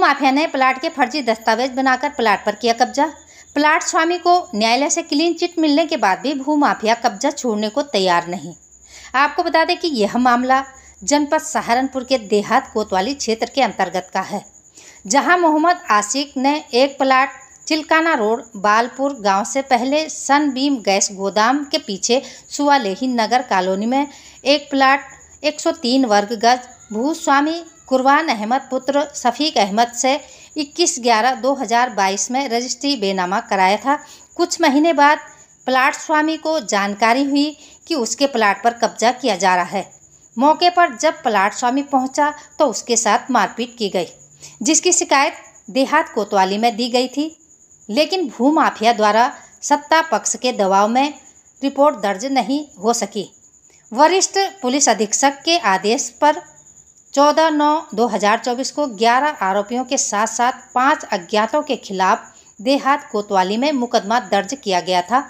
भूमाफिया ने प्लाट के फर्जी दस्तावेज बनाकर प्लाट पर किया कब्जा। प्लाट स्वामी को न्यायालय से क्लीन चिट मिलने के बाद भी भूमाफिया कब्जा छोड़ने को तैयार नहीं। आपको बता दें कि यह मामला जनपद सहारनपुर के देहात कोतवाली क्षेत्र के अंतर्गत का है, जहां मोहम्मद आशिक ने एक प्लाट चिलकाना रोड बालपुर गांव से पहले सनबीम गैस गोदाम के पीछे सुवालेही नगर कॉलोनी में एक प्लाट 103 वर्ग गज भूस्वामी कुरबान अहमद पुत्र शफीक अहमद से 21/11/2022 में रजिस्ट्री बेनामा कराया था। कुछ महीने बाद प्लाट स्वामी को जानकारी हुई कि उसके प्लाट पर कब्जा किया जा रहा है। मौके पर जब प्लाट स्वामी पहुंचा तो उसके साथ मारपीट की गई, जिसकी शिकायत देहात कोतवाली में दी गई थी, लेकिन भूमाफिया द्वारा सत्ता पक्ष के दबाव में रिपोर्ट दर्ज नहीं हो सकी। वरिष्ठ पुलिस अधीक्षक के आदेश पर 14/9/2024 को 11 आरोपियों के साथ साथ 5 अज्ञातों के खिलाफ देहात कोतवाली में मुकदमा दर्ज किया गया था,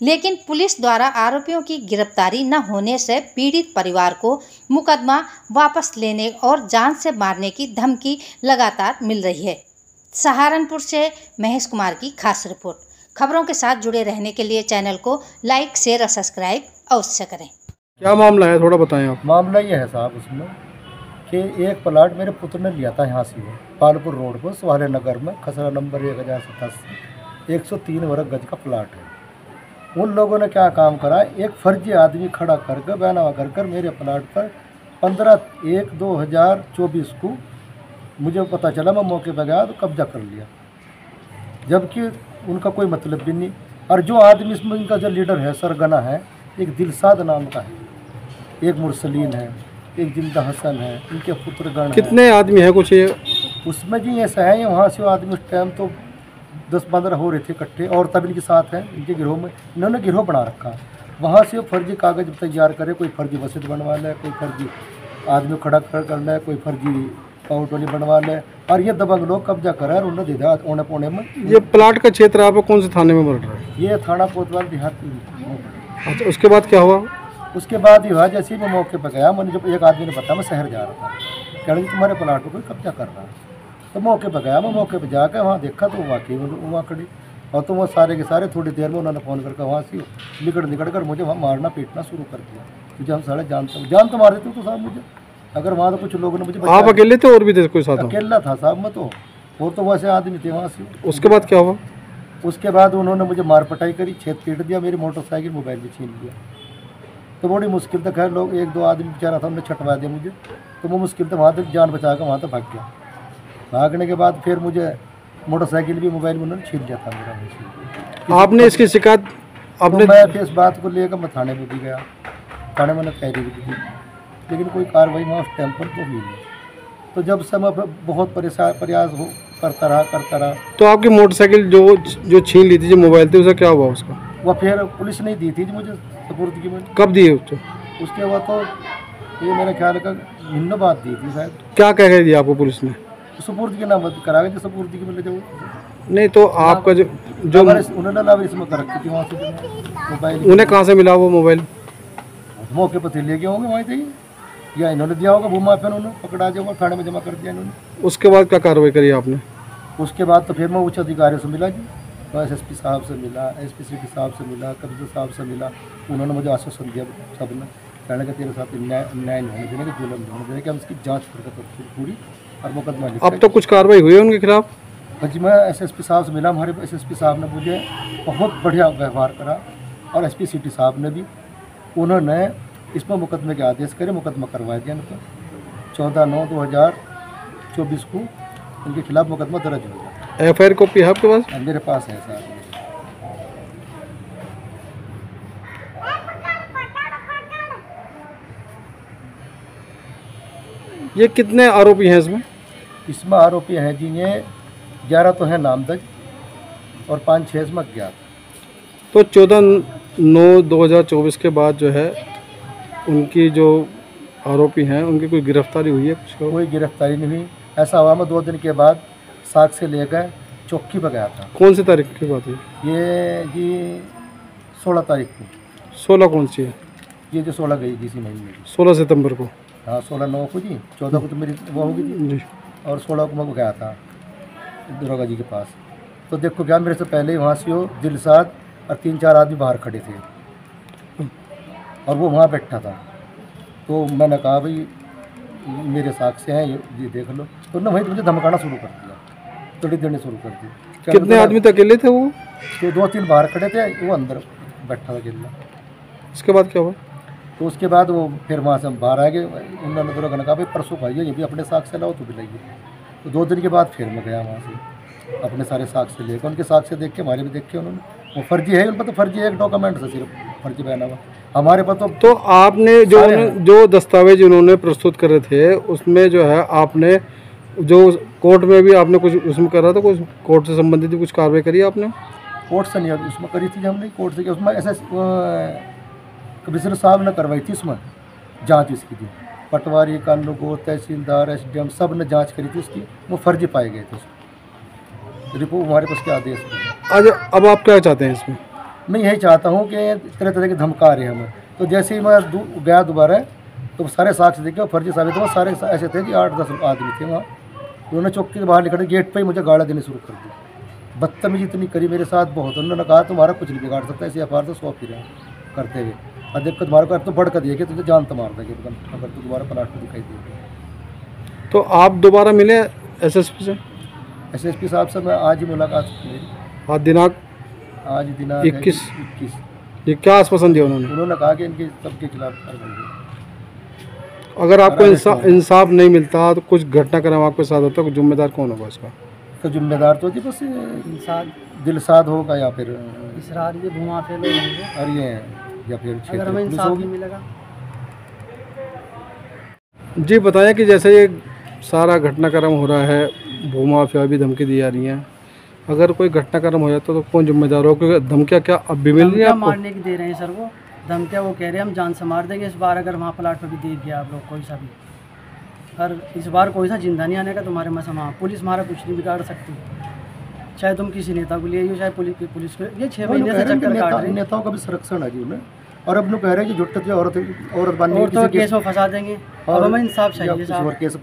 लेकिन पुलिस द्वारा आरोपियों की गिरफ्तारी न होने से पीड़ित परिवार को मुकदमा वापस लेने और जान से मारने की धमकी लगातार मिल रही है। सहारनपुर से महेश कुमार की खास रिपोर्ट। खबरों के साथ जुड़े रहने के लिए चैनल को लाइक, शेयर और सब्सक्राइब अवश्य करें। क्या मामला है, थोड़ा बताएं आप। मामला ये है साहब उसमें कि एक प्लाट मेरे पुत्र ने लिया था यहाँ से पालपुर रोड पर सुहाले नगर में, खसरा नंबर 1087, 103 वर्ग गज का प्लाट है। उन लोगों ने क्या काम करा, एक फर्जी आदमी खड़ा करके बैनामा कर मेरे प्लाट पर 15/1/2024 को मुझे पता चला, मैं मौके पर गया तो कब्जा कर लिया, जबकि उनका कोई मतलब भी नहीं। और जो आदमी इसमें इनका जो लीडर है, सरगना है, एक दिलसाद नाम का है, एक मुरसलीन है, एक जिंदा हसन है, इनके पुत्रगण। कितने आदमी हैं कुछ ये उसमें जी ऐसा है, वहाँ से आदमी उस टाइम तो 10-15 हो रहे थे इकट्ठे, और तब इनके साथ हैं, इनके गिरोह में इन्होंने गिरोह बना रखा। वहाँ से फर्जी कागज तैयार करे, कोई फर्जी वसीयत बनवा ले, कोई फर्जी आदमी खड़ा कर ले, कोई फर्जी पाउटोली बनवा ले, और ये दबंग लोग कब्जा करा और उन्हें दे दिया औने पौने में। ये प्लाट का क्षेत्र आपको कौन से थाने में पड़ रहा है? ये थाना कोतवाल देहात। अच्छा, उसके बाद क्या हुआ? उसके बाद ये हुआ, जैसे ही मैं मौके पर गया, मैंने जब एक आदमी ने बताया मैं शहर जा रहा था, कह रही तुम्हारे प्लाट पर कोई कब्जा कर रहा है। तो मौके पर गया, मैं मौके पर जाकर वहाँ देखा तो वाकई वहाँ खड़ी, और तो वो सारे के सारे थोड़ी देर में उन्होंने फ़ोन करके वहाँ से निकल कर मुझे वहाँ मारना पीटना शुरू कर दिया। मुझे हम सारे जान तो मार देते तो साहब मुझे, अगर वहाँ तो कुछ लोगों ने मुझे। आप अकेले थे और भी थे कोई साथ? अकेला था साहब मैं तो, और तो वैसे आदमी थे वहाँ से। उसके बाद क्या हुआ? उसके बाद उन्होंने मुझे मार पटाई करी, छेद पीट दिया, मेरी मोटरसाइकिल मोबाइल भी छीन लिया। तो बड़ी मुश्किल तक खैर लोग 1-2 आदमी बेचारा था, उन्होंने छटवा दिया मुझे, तो वो मुश्किल तक वहाँ तक जान बचा कर वहाँ तक भाग गया। भागने के बाद फिर मुझे मोटरसाइकिल भी मोबाइल में उन्होंने छीन लिया था मेरा। आपने इसकी शिकायत आपने? मैं फिर इस बात को लेकर मैं थाने में भी गया, थाने में तैयारी भी दी, लेकिन कोई कार्रवाई वहाँ उस टाइम पर तो हुई नहीं। तो जब से मैं बहुत प्रयास करता रहा। तो आपकी मोटरसाइकिल जो छीन ली थी, जो मोबाइल थे, उसका क्या हुआ? उसका वह फिर पुलिस नहीं दी थी मुझे सपुर्द की। मैंने कब दी उसको? उसके बाद तो ये मेरे ख्याल का महीनों बाद दी थी शायद। क्या कह रही थी आपको पुलिस ने? सपुर्द की नाम करा जो सपुर्द की मिले जो नहीं, तो आपका जो उन्होंने लावरिस में कर रखी थी वहाँ से मोबाइल। उन्हें कहाँ से मिला वो मोबाइल? मौके पर थे लेके होंगे वहीं थे, या इन्होंने दिया होगा भूमाफिया, उन्होंने पकड़ा दिया, थाने में जमा कर दिया इन्होंने। उसके बाद क्या कार्रवाई करी आपने? उसके बाद तो फिर मैं उच्च अधिकारियों से मिला जी, तो एसएसपी साहब से मिला, एसपी सिटी साहब से मिला, कमिश्नर साहब से मिला। उन्होंने मुझे आश्वासन दिया सब ने, कहने का तेरे साथ न्याय नहीं होने देने के, जुल्म नहीं होने देने के, हम इसकी जाँच करके पूरी और मुकदमा लिखा। अब तो कुछ कार्रवाई हुई है उनके खिलाफ? जी, मैं एसएसपी साहब से मिला, हमारे एसएसपी साहब ने मुझे बहुत बढ़िया व्यवहार करा, और एसपी सिटी साहब ने भी, उन्होंने इसमें मुकदमे के आदेश करे, मुकदमा करवा दिया इनको। 14/9/2024 को उनके खिलाफ मुकदमा दर्ज हो गया। एफआईआर कॉपी है आपके पास? मेरे पास है सर। ये कितने आरोपी हैं इसमें? इसमें आरोपी हैं जी ये 11 तो हैं नामजद, और 5-6 इसमें अज्ञात। तो 14/9/2024 के बाद जो है उनकी जो आरोपी हैं उनकी कोई गिरफ्तारी हुई है? कोई गिरफ्तारी नहीं हुई। ऐसा हुआ, मैं 2 दिन के बाद साक्ष्य लेकर चौकी पर गया था। कौन सी तारीख की बात है ये जी 16 तारीख को। 16 कौन सी है? ये जो 16 गई इसी महीने में, 16 सितंबर को। हाँ 16/9 को जी, 14 को तो मेरी वो होगी जी, और 16 को मैं गया था। दरोगा जी के पास। तो देखो क्या, मेरे से पहले ही वहाँ से वो दिलसाद और 3-4 आदमी बाहर खड़े थे और वो वहाँ बैठा था। तो मैंने कहा भाई मेरे साक्ष्य हैं, ये देख लो। तो उन्होंने वहीं मुझे धमकाना शुरू कर दिया, तोड़ी देने शुरू कर दी। कितने आदमी तो अकेले थे वो? तो 2-3 बाहर खड़े थे, वो अंदर बैठा था अकेला। उसके बाद क्या हुआ? तो उसके बाद वो फिर वहाँ से हम बाहर आ गए। उन्होंने दरोगा ने कहा भाई परसों भाई ये भी अपने साक्ष्य लाओ, तो भी लाइए। तो 2 दिन के बाद फिर मैं गया वहाँ से अपने सारे साक्ष्य लेकर। उनके साक्ष्य देख के हमारे भी देखे उन्होंने। वो फर्जी है, उन पर तो फर्जी है, एक डॉक्यूमेंट से सिर्फ फर्जी बयाना हुआ। हमारे पास तो आपने जो दस्तावेज उन्होंने प्रस्तुत करे थे उसमें जो है आपने जो कोर्ट में भी आपने कुछ उसमें करा था, कुछ कोर्ट से संबंधित कुछ कार्रवाई करी आपने? कोर्ट से नहीं, उसमें करी थी हमने, कोर्ट से। उसमें ऐसा कमिश्नर साहब ने करवाई थी, उसमें जांच इसकी थी। पटवारी, कानूनगो, तहसीलदार, SDM सब ने जांच करी थी उसकी। वो फर्जी पाए गए थे। रिपोर्ट हमारे पास के आदेश थे। आज अब आप क्या चाहते हैं इसमें? मैं यही चाहता हूँ कि तरह तरह के धमका रहे हैं हमें। तो जैसे ही मैं गया दोबारा, तो सारे साक्ष्य देखे फर्जी साबित हुआ। सारे ऐसे थे कि 8-10 आदमी थे वहाँ। उन्होंने चौकी के बाहर निकले, गेट पे ही मुझे गाड़ा देने शुरू कर दी। बदतमीजी इतनी करी मेरे साथ बहुत। उन्होंने कहा तुम्हारा कुछ नहीं बिगाड़ सकता, ऐसे FIR तो 100 फिर करते हुए। और देखो तुम्हारे को तो बढ़ कर दिया कि तुझे जान तो मार देंगे अगर तू दोबारा प्लाट में दिखाई दे। तो आप दोबारा मिले SSP से? SSP साहब से मैं आज ही मुलाकात मेरी। आज दिनांक 21। ये क्या आश्वासन दिया उन्होंने? उन्होंने कहा कि इनके सबके खिलाफ कार्रवाई। अगर आपको इंसाफ नहीं मिलता तो कुछ घटनाक्रम आपके साथ होता, कुछ जिम्मेदार कौन होगा इसका? तो जिम्मेदार तो जी बस दिलसाद होगा या फिर इसरार, ये भूमा फेल होंगे, और ये या फिर अगर हमें इंसाफ नहीं मिलेगा। जी बताएं कि जैसे ये सारा घटनाक्रम हो रहा है, भूमाफिया भी धमकी दी जा रही है, अगर कोई घटनाक्रम हो जाता तो कौन जिम्मेदार हो? क्योंकि धमकियाँ क्या अब भी मिल रही है आपको? मारने की दे रहे हैं सर, वो धमकियाँ वो कह रहे हैं हम जान से मार देंगे इस बार अगर वहाँ प्लाट पर भी दे दिया आप लोग कोई सा भी। और इस बार कोई सा जिंदा नहीं आने का तुम्हारे मसमा। पुलिस हमारा कुछ नहीं बिगाड़ सकती, चाहे तुम किसी नेता को ले, चाहे पुलिस को। ये 6 महीने से चक्कर काट रहे हैं। नेताओं का भी संरक्षण है जी उन्हें। और अब लोग कह रहे हैं कि जुट औरत बनने केस में फंसा देंगे। अब हमें इंसाफ चाहिए साहब।